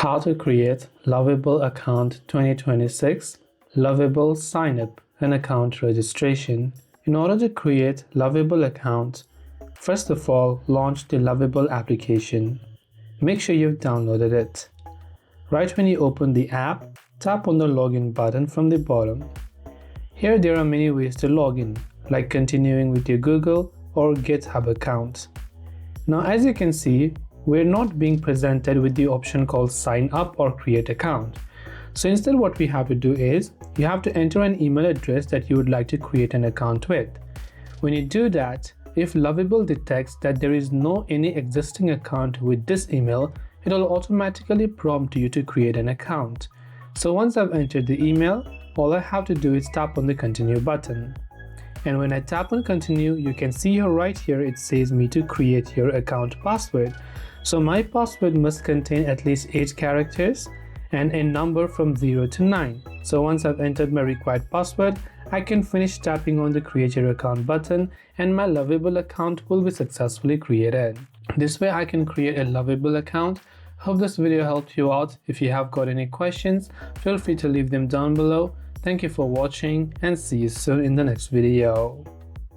How to create Lovable account 2026, Lovable sign up and account registration. In order to create Lovable account, first of all, launch the Lovable application. Make sure you've downloaded it. Right when you open the app, tap on the login button from the bottom. Here there are many ways to log in, like continuing with your Google or GitHub account. Now as you can see, we're not being presented with the option called sign up or create account. So instead what we have to do is, you have to enter an email address that you would like to create an account with. When you do that, if Lovable detects that there is no any existing account with this email, it will automatically prompt you to create an account. So once I've entered the email, all I have to do is tap on the continue button. And when I tap on continue, you can see here right here it says me to create your account password. So my password must contain at least 8 characters and a number from 0 to 9. So once I've entered my required password, I can finish tapping on the create your account button and my Lovable account will be successfully created. This way I can create a Lovable account. Hope this video helped you out. If you have got any questions, feel free to leave them down below. Thank you for watching and see you soon in the next video.